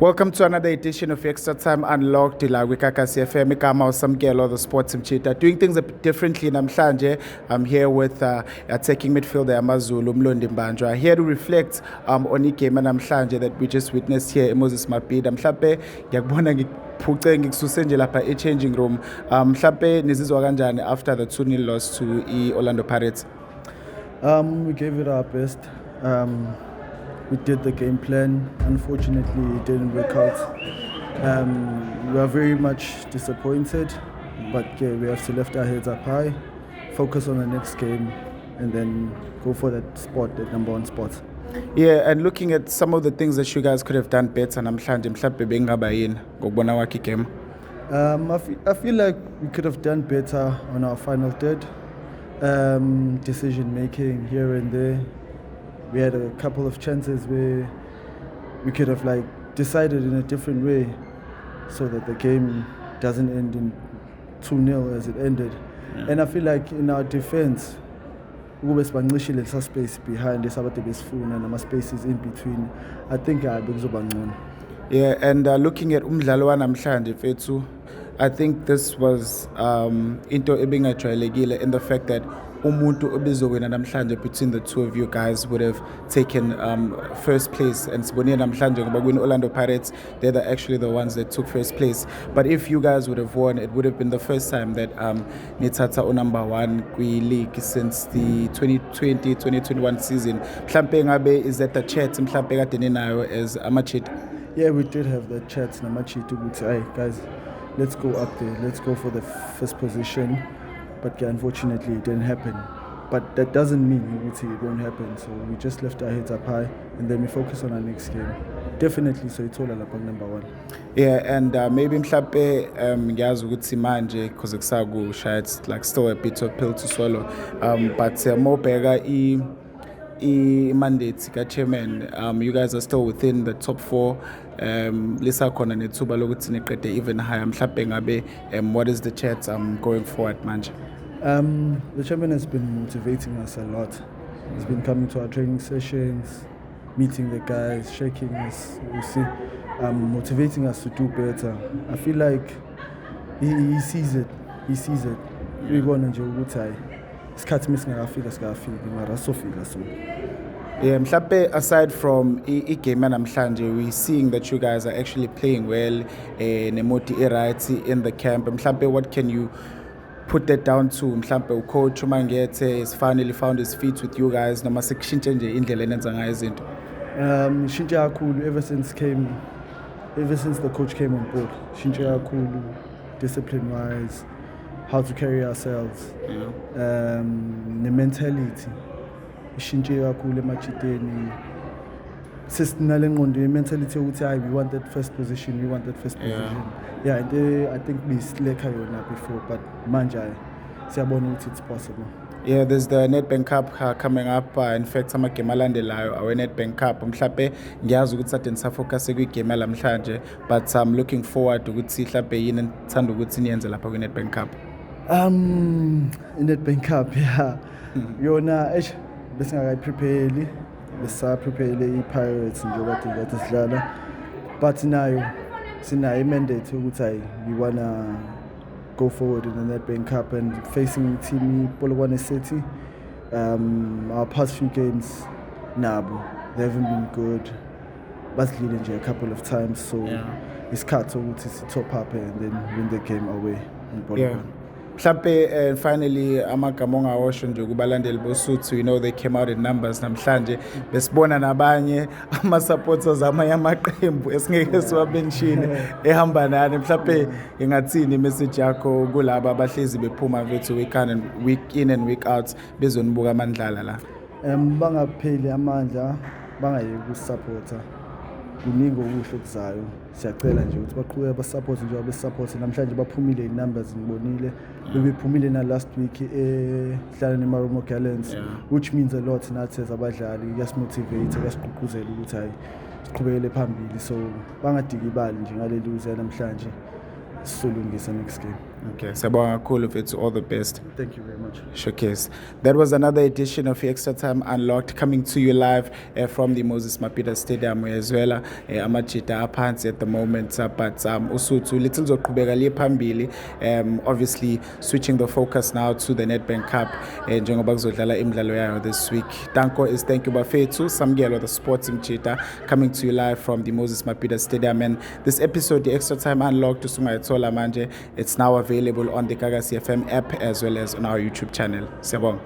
Welcome to another edition of Extra Time Unlocked la kwiKakasi FM igama usamkelo the sports mchita doing things a bit differently namhlanje. I'm here with attacking midfielder Amazulu Mlondi Mbanjwa here to reflect on igame namhlanje that we just witnessed here Moses Mabhida. Mhlawumbe ngiyakubona ngiphuce ngikususe nje lapha e-changing room. Mhlawumbe nizizwa kanjani after the 2-0 loss to Orlando Pirates? We gave it our best. We did the game plan. Unfortunately, it didn't work out. We are very much disappointed, but yeah, we have to lift our heads up high, focus on the next game, and then go for that spot, that number one spot. Yeah, and looking at some of the things that you guys could have done better namhlanje mhlawumbe bengaba yini ngokubona kwakhe igame? I feel like we could have done better on our final third. Decision making here and there. We had a couple of chances where we could have decided in a different way so that the game doesn't end in 2-0 as it ended. Yeah. And I feel like in our defense, ube sibanqishile lesa space behind esabade besifuna nama spaces in between. I think bekuzoba ngcono. Yeah, and looking at umdlalo wanamhlanje Fethu, I think this was into ebingajwayelekile in the fact that umuntu obizowina namhlanje between the two of you guys would have taken first place, and sibonile namhlanje ngoba kwin Orlando Pirates they're actually the ones that took first place. But if you guys would have won, it would have been the first time that nithatha number one kwi league since the 2020-2021 season. Mhlawumbe ngabe is that the chat mhlawumbe kade ninayo as ama-cheat? Yeah, we did have that chat nama-cheat ukuthi hey guys, let's go up there, let's go for the first position. But unfortunately it didn't happen. But that doesn't mean it won't happen. So we just left our heads up high and then we focus on our next game. Definitely, so it's all about number one. Yeah, and maybe mhlawumbe ngiyazi ukuthi manje because kusakusha it's like still a bit of pill to swallow. But mobheka mandate ka-chairman, you guys are still within the top 4. Lisakhona nethuba lokuthi niqede even higher. Mhlawumbe ngabe what is the chat going forward manje? The chairman has been motivating us a lot. He's been coming to our training sessions, meeting the guys, shaking us, you see, motivating us to do better. I feel like he sees it. He sees it. We go nje ukuthi isikhathi misingafika sikafika mara sofika so. Yeah, mhlawumbe aside from igame namhlanje, we seeing that you guys are actually playing well, nemoti right in the camp. Mhlawumbe what can you put that down to? Mhlawumbe coach Mangete has finally found his feet with you guys noma sekushintshe nje indlela enenza ngayo izinto? Shintshe kakhulu ever since the coach came on board. Shintshe kakhulu discipline wise, how to carry ourselves, the mentality. Ishintshe kakhulu emachiteni. Sisinale ngqondo mentality ukuthi we want that first position, yeah, and I think we seleka yona before, but manje siyabona ukuthi it's possible. Yeah, there's the Nedbank Cup coming up. In fact, amagame alandelayo awe Nedbank Cup. Mhlawumbe ngiyazi ukuthi sade nisafocus kwigame lamhlanje, but I'm looking forward ukuthi mhlawumbe yini nithanda ukuthi niyenze lapha kwi Nedbank Cup. Nedbank Cup, yeah. Yona besingakayiprepare, besaprepare i-Pirates njengoba kade sidlala, but nayo sinayo mandate ukuthi we wanna go forward in the Nedbank Cup and facing team Polokwane City. Our past few games nabo they haven't been good. Basidlile nje a couple of times, so it's cut to top up and then win the game away in Polokwane. Yeah. Mhlawumbe finally amagama ongawasho nje kubalandeli boSuthu, you know they came out in numbers namhlanje. Besibona nabanye ama-supporters amanye amaqembu esingeke siwabenshini ehamba nani. Mhlawumbe ingathini imessage yakho kulabo abahlezi bephuma bethu week in and week out bezonibuka amandlala la? Bangapheli amandla, bangayeki ukusupporta. Kuningi okuhle okuzayo. Siyacela nje ukuthi baqhubeke basupport njengoba besupport namhlanje baphumile in-numbers ngibonile. Bebephumile na last week ehlala neMarumo Gallants, which means a lot nathi as abadlali. Kuyasimotivate, kuyasiqhuquzela ukuthi siqhubekele phambili, so bangadiki ibali nje ngale lose namhlanje. Sisolungisa next game. Okay, sabonga kakhulu mfethu, all the best. Thank you very much. Showcase. That was another edition of Extra Time Unlocked, coming to you live from the Moses Mapida Stadium as well. Amachita aphansi at the moment, but usuthu little zoqhubeka liye phambili. Obviously switching the focus now to the Nedbank Cup njengoba kuzodlala imidlalo yayo this week. Danko is thank you bafethu Samgelo the Sports Mchita, coming to you live from the Moses Mapida Stadium, and this episode the Extra Time Unlocked usungayithola manje, it's now available on the Gagasi FM app as well as on our YouTube channel. Siyabonga.